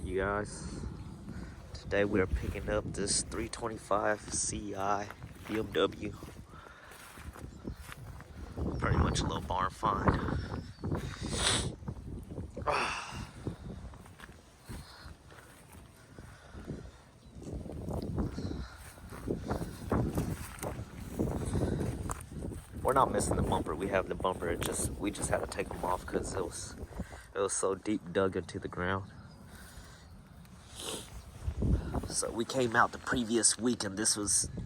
you guys. Today we're picking up this 325 CI BMW. Pretty much a little barn find. We're not missing the bumper. We have the bumper. We just had to take them off because it was so deep dug into the ground. So we came out the previous week and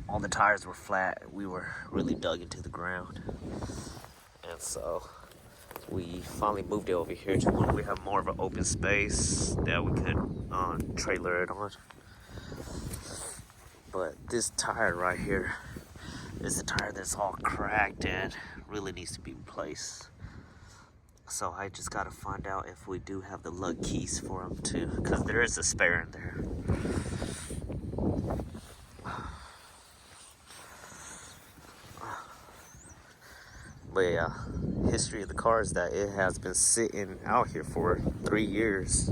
all the tires were flat. We were really dug into the ground. And so we finally moved it over here to where we have more of an open space that we could trailer it on. But this tire right here is a tire that's all cracked and really needs to be replaced. So I just gotta find out if we do have the lug keys for them too, because there is a spare in there. But yeah, history of the car is that it has been sitting out here for 3 years.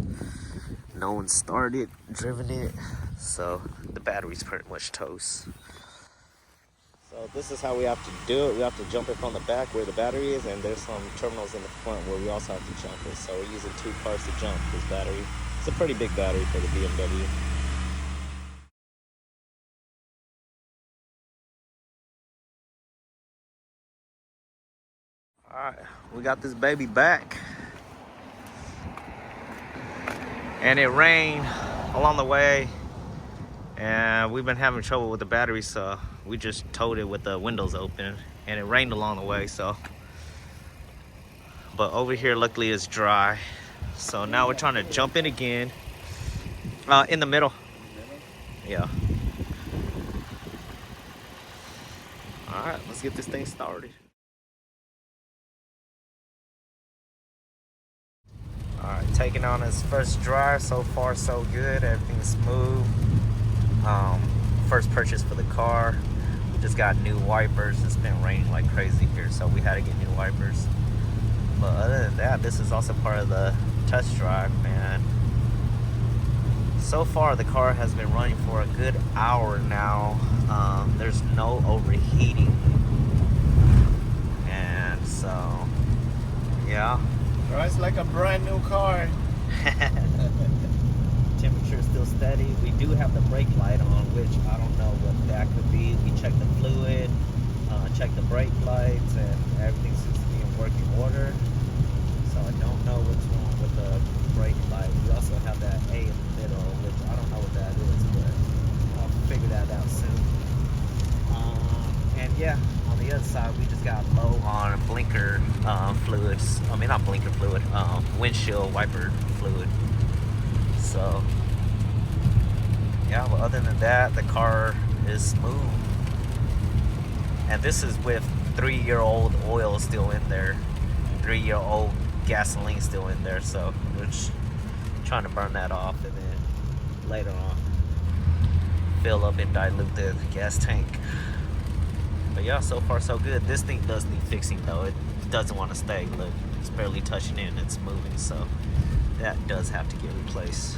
No one started, driven it, so the battery's pretty much toast. So this is how we have to do it. We have to jump it from the back where the battery is, and there's some terminals in the front where we also have to jump it. So we're using 2 cars to jump this battery. It's a pretty big battery for the BMW. Alright, we got this baby back. And it rained along the way. And we've been having trouble with the battery, so we just towed it with the windows open. And it rained along the way, so. But over here, luckily, it's dry. So now we're trying to jump in again. In the middle. Yeah. Alright, let's get this thing started. Alright, taking on its first drive. So far, so good. Everything's smooth. First purchase for the car. We just got new wipers. It's been raining like crazy here, so we had to get new wipers. But other than that, this is also part of the test drive, man. So far, the car has been running for a good hour now. There's no overheating. And so, yeah. It's like a brand new car. Temperature is still steady. We do have the brake light on, which I don't know what that could be. We checked the fluid, checked the brake lights, and everything seems to be in working order. So I don't know what's wrong with the brake light. We also have that A in the middle, which I don't know what that is, but I'll figure that out soon. And yeah, on the other side, we just got low on blinker fluids. I mean, not blinker fluid, windshield wiper fluid. So, yeah, but other than that, the car is smooth. And this is with 3-year-old oil still in there, 3-year-old gasoline still in there. So, we're just trying to burn that off and then later on fill up and dilute the gas tank. But yeah, so far so good. This thing does need fixing though. It doesn't want to stay. Look, it's barely touching it and it's moving, so that does have to get replaced.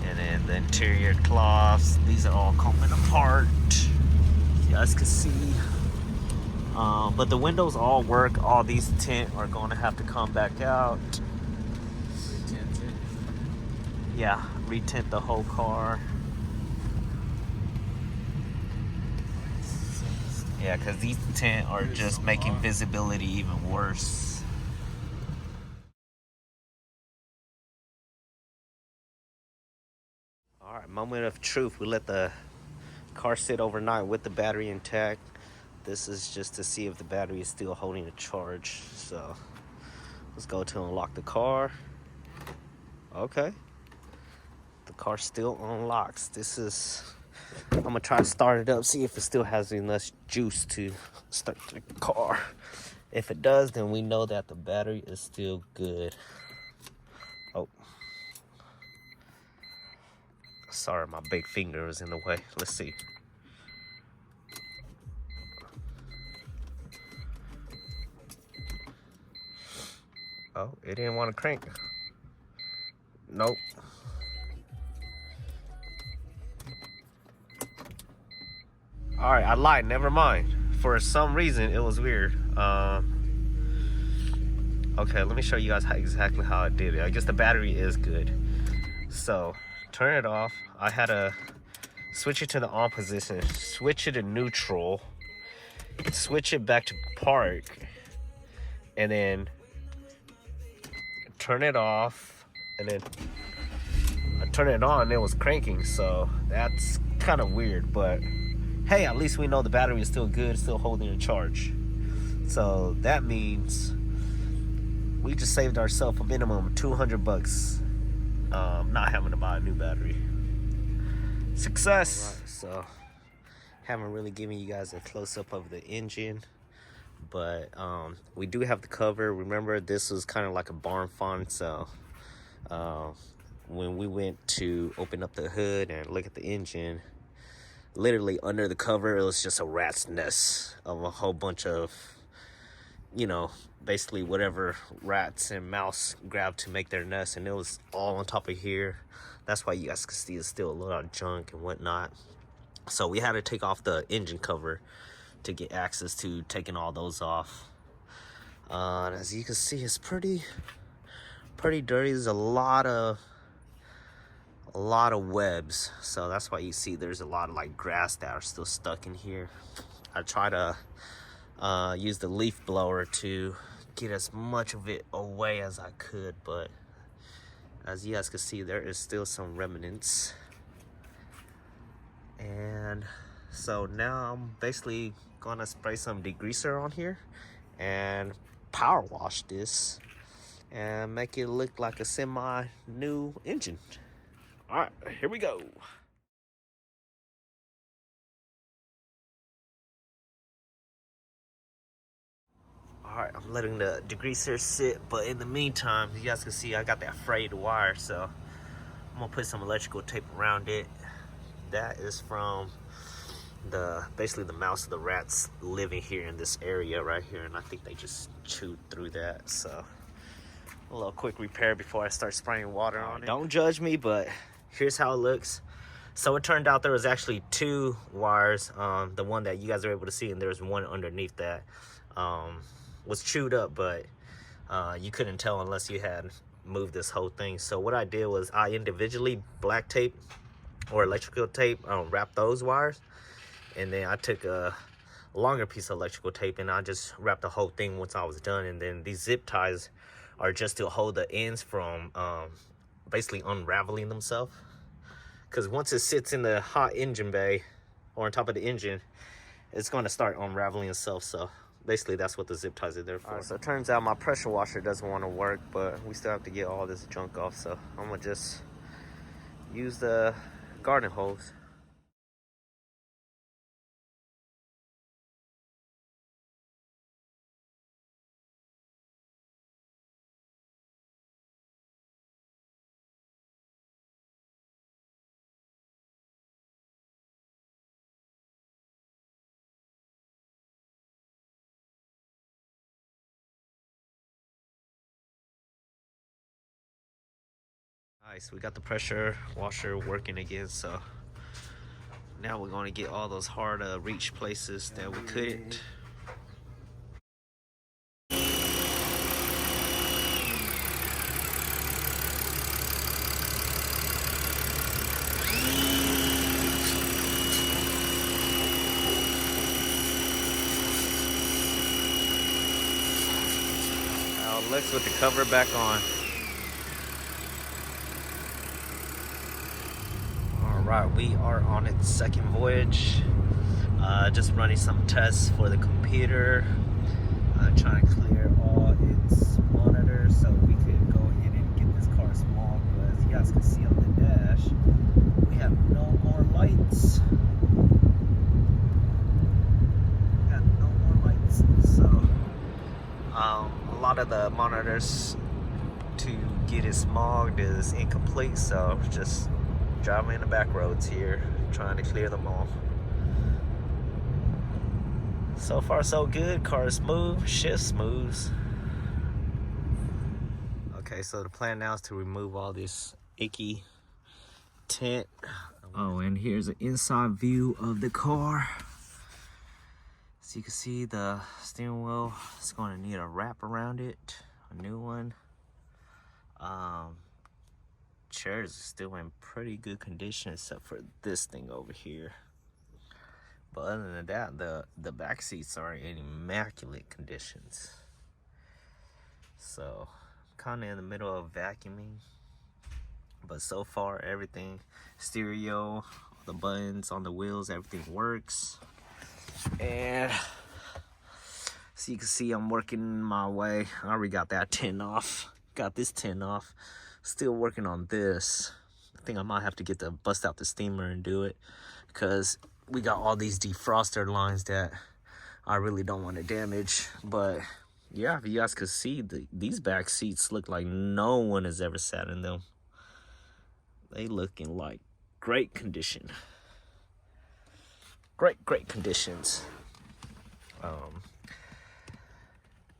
And then the interior cloths, these are all coming apart. You guys can see. But the windows all work. All these tint are going to have to come back out. Retint it. Yeah, retint the whole car. Yeah, because these tint are just making visibility even worse. Alright, moment of truth. We let the car sit overnight with the battery intact. This is just to see if the battery is still holding a charge. So let's go to unlock the car. Okay. The car still unlocks. I'm gonna try to start it up, see if it still has enough juice to start the car. If it does, then we know that the battery is still good. Oh. Sorry, my big finger was in the way. Let's see. Oh, it didn't want to crank. Nope. All right, I lied. Never mind. For some reason, it was weird. Okay, let me show you guys exactly how I did it. I guess the battery is good. So, turn it off. I had to switch it to the on position, switch it to neutral, switch it back to park, and then turn it off, and then I turned it on and it was cranking. So that's kind of weird, but hey, at least we know the battery is still good, still holding a charge. So that means we just saved ourselves a minimum of 200 bucks not having to buy a new battery. Success. Right, so haven't really given you guys a close-up of the engine, but we do have the cover. Remember, this was kind of like a barn find, so when we went to open up the hood and look at the engine, literally under the cover, it was just a rat's nest of a whole bunch of, you know, basically whatever rats and mouse grabbed to make their nest, and it was all on top of here. That's why you guys can see it's still a lot of junk and whatnot. So we had to take off the engine cover to get access to taking all those off. And as you can see, it's pretty dirty. There's a lot of webs, so that's why you see there's a lot of like grass that are still stuck in here. I try to use the leaf blower to get as much of it away as I could, but as you guys can see, there is still some remnants. And so now I'm basically gonna spray some degreaser on here and power wash this and make it look like a semi new engine. All right, here we go. All right, I'm letting the degreaser sit, but in the meantime, you guys can see I got that frayed wire, so I'm gonna put some electrical tape around it. That is from basically the mouse of the rats living here in this area right here, and I think they just chewed through that. So a little quick repair before I start spraying water on it. Don't judge me, but here's how it looks. So it turned out there was actually two wires, the one that you guys are able to see, and there's one underneath that was chewed up, but you couldn't tell unless you had moved this whole thing. So what I did was I individually black tape or electrical tape wrapped those wires, and then I took a longer piece of electrical tape and I just wrapped the whole thing once I was done. And then these zip ties are just to hold the ends from basically unraveling themselves, because once it sits in the hot engine bay or on top of the engine, it's going to start unraveling itself. So basically that's what the zip ties are there for. So it turns out my pressure washer doesn't want to work, but we still have to get all this junk off, so I'm gonna just use the garden hose. Nice, we got the pressure washer working again, so now we're going to get all those hard to reach places that we couldn't. Now Lex with the cover back on. Right, we are on its second voyage. Just running some tests for the computer, trying to clear all its monitors so we could go ahead and get this car small. But as you guys can see on the dash, we have no more lights. We got no more lights, so a lot of the monitors to get it smogged is incomplete. So just driving in the back roads here, trying to clear them off. So far so good. Car is smooth, shift smooth. Okay, so the plan now is to remove all this icky tint. Oh, and here's an inside view of the car. So you can see the steering wheel is going to need a wrap around it, a new one. Chairs are still in pretty good condition except for this thing over here. But other than that, the back seats are in immaculate conditions. So kind of in the middle of vacuuming, but so far everything, stereo, the buttons on the wheels, everything works. And so you can see I'm working my way. I already got that tint off, got this tint off, still working on this. I think I might have to bust out the steamer and do it, because we got all these defroster lines that I really don't want to damage. But yeah, if you guys could see, these back seats look like no one has ever sat in them. They look in like great condition. Great conditions.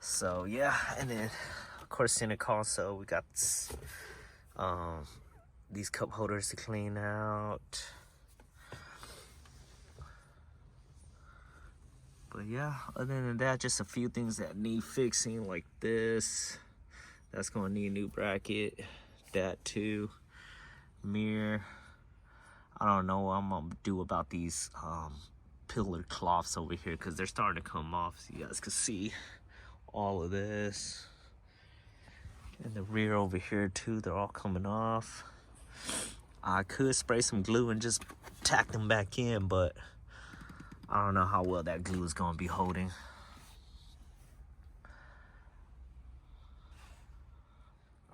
So yeah, and then of course in the console we got these cup holders to clean out. But yeah, other than that, just a few things that need fixing, like this. That's gonna need a new bracket. That too. Mirror. I don't know what I'm gonna do about these pillar cloths over here, because they're starting to come off, so you guys can see all of this. And the rear over here too, they're all coming off. I could spray some glue and just tack them back in, but I don't know how well that glue is gonna be holding.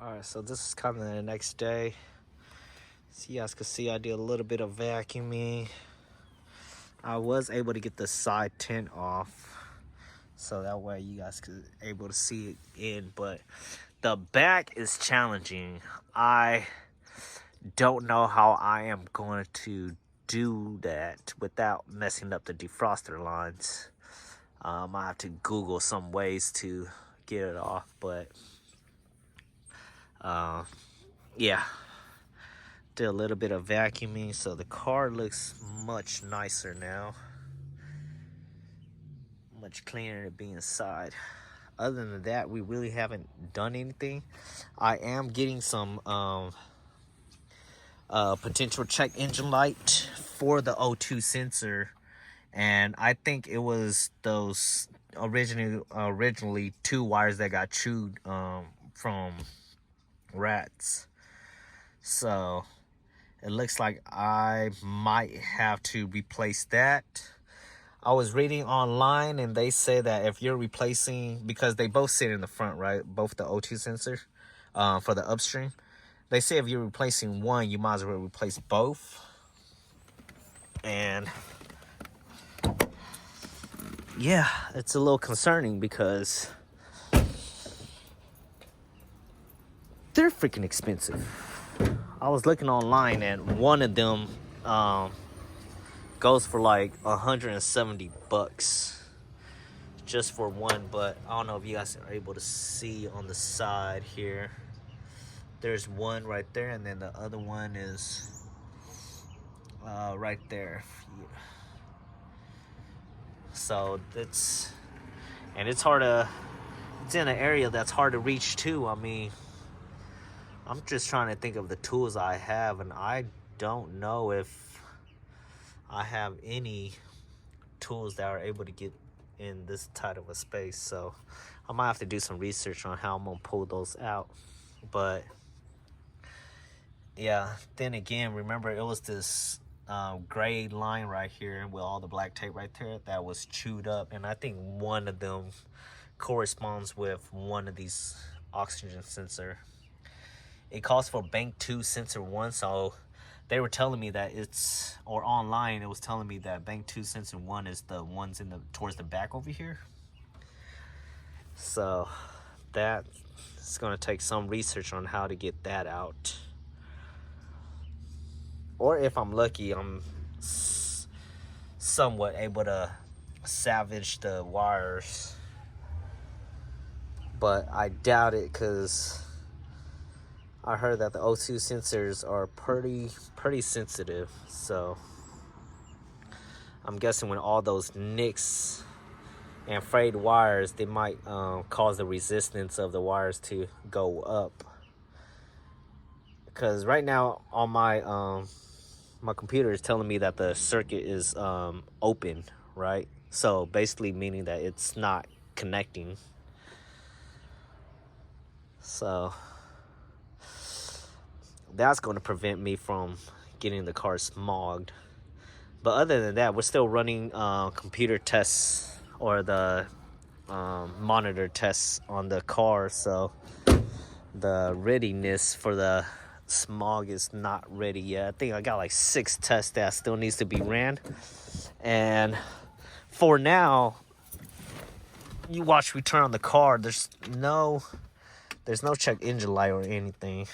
Alright, so this is kind of the next day. So you guys can see I did a little bit of vacuuming. I was able to get the side tint off, so that way you guys could able to see it in, but the back is challenging. I don't know how I am going to do that without messing up the defroster lines. I have to Google some ways to get it off, but yeah, did a little bit of vacuuming, so the car looks much nicer now, much cleaner to be inside. Other than that, we really haven't done anything. I am getting some potential check engine light for the O2 sensor, and I think it was those originally 2 wires that got chewed from rats. So it looks like I might have to replace that. I was reading online and they say that if you're replacing, because they both sit in the front, right? Both the O2 sensor for the upstream. They say if you're replacing one, you might as well replace both. And yeah, it's a little concerning because they're freaking expensive. I was looking online and one of them goes for like $170 just for one. But I don't know if you guys are able to see on the side here. There's one right there, and then the other one is right there. So it's hard to, it's in an area that's hard to reach too. I mean, I'm just trying to think of the tools I have, and I don't know if I have any tools that are able to get in this tight of a space. So I might have to do some research on how I'm gonna pull those out. But yeah, then again, remember it was this gray line right here with all the black tape right there that was chewed up, and I think one of them corresponds with one of these oxygen sensor. It calls for bank 2 sensor 1, so they were telling me that it's, or online it was telling me that bank 2 sensor 1 is the ones in the towards the back over here. So that is going to take some research on how to get that out. Or if I'm lucky, I'm somewhat able to salvage the wires. But I doubt it, because I heard that the O2 sensors are pretty sensitive, so I'm guessing when all those nicks and frayed wires, they might cause the resistance of the wires to go up. Because right now on my computer is telling me that the circuit is open, right? So basically meaning that it's not connecting. So that's going to prevent me from getting the car smogged. But other than that, we're still running computer tests or the monitor tests on the car. So the readiness for the smog is not ready yet. I think I got like 6 tests that still needs to be ran. And for now, you watch me turn on the car, there's no check engine light or anything.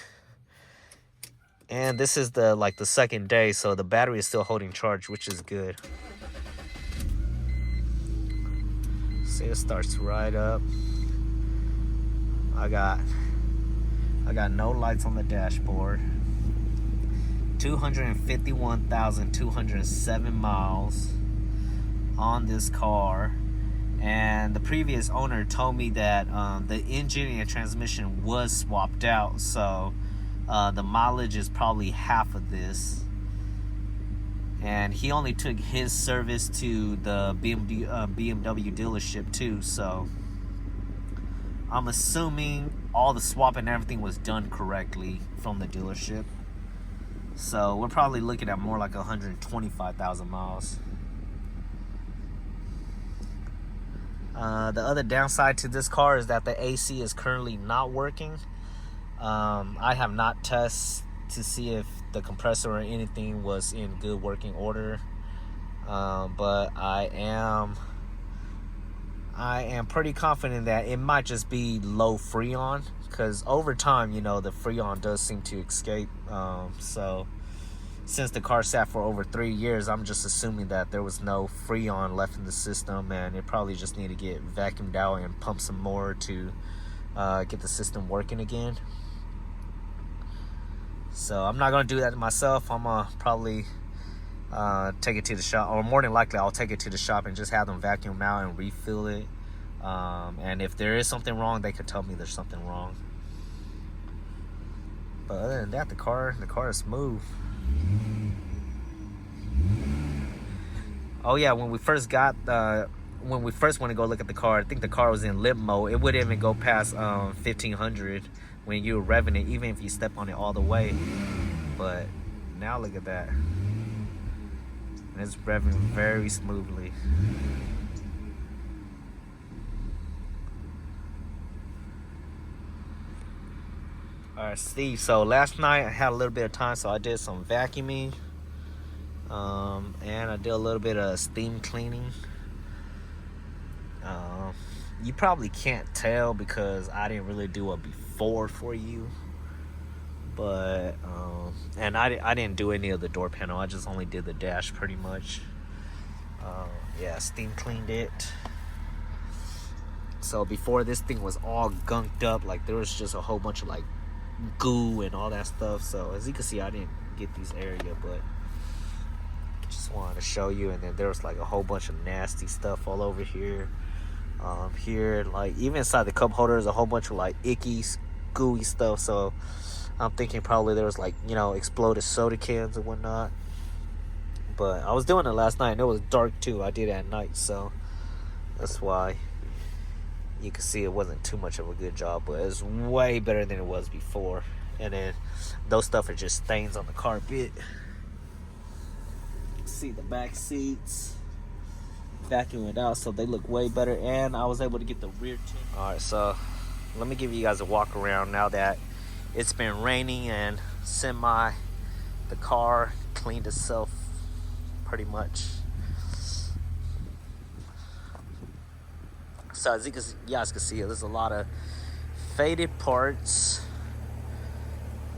And this is the second day, so the battery is still holding charge, which is good. See, it starts right up. I got no lights on the dashboard. 251,207 miles on this car. And the previous owner told me that the engine and transmission was swapped out, so the mileage is probably half of this. And he only took his service to the BMW dealership too, so I'm assuming all the swap and everything was done correctly from the dealership. So we're probably looking at more like 125,000 miles. The other downside to this car is that the AC is currently not working. I have not tested to see if the compressor or anything was in good working order. But I am pretty confident that it might just be low Freon, because over time, the Freon does seem to escape. So since the car sat for over 3 years, I'm just assuming that there was no Freon left in the system, and it probably just needed to get vacuumed out and pumped some more to get the system working again. So I'm not going to do that myself. I'm going to probably take it to the shop, or more than likely I'll take it to the shop and just have them vacuum out and refill it. And if there is something wrong, they could tell me there's something wrong. But other than that, the car is smooth. Oh yeah, when we first went to go look at the car, I think the car was in limp mode. It wouldn't even go past 1500 when you were revving it, even if you step on it all the way. But now look at that. And it's revving very smoothly. Alright, Steve, so last night I had a little bit of time, so I did some vacuuming. And I did a little bit of steam cleaning. You probably can't tell because I didn't really do a before for you. But, and I didn't do any of the door panel. I just only did the dash pretty much. Yeah, steam cleaned it. So before, this thing was all gunked up. Like, there was just a whole bunch of, like, goo and all that stuff. So as you can see, I didn't get this area, but just wanted to show you. And then there was, like, a whole bunch of nasty stuff all over here. Here, like, even inside the cup holder, there's a whole bunch of, like, icky, gooey stuff. So I'm thinking probably there was, like, exploded soda cans and whatnot. But I was doing it last night and it was dark too. I did it at night, so that's why you can see it wasn't too much of a good job, but it's way better than it was before. And then those stuff are just stains on the carpet. See the back seats, vacuum it out, so they look way better. And I was able to get the rear tint. All right, so let me give you guys a walk around now that it's been raining and the car cleaned itself pretty much. So as you guys can see, there's a lot of faded parts.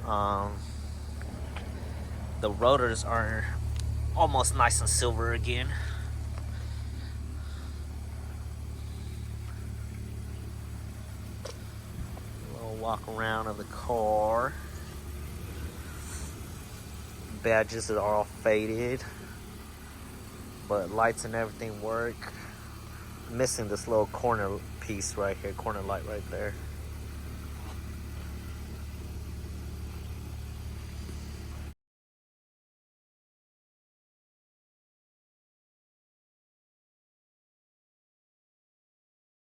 The rotors are almost nice and silver again. A little walk around of the car. badges are all faded, but lights and everything work. Missing this little corner piece right here, corner light right there.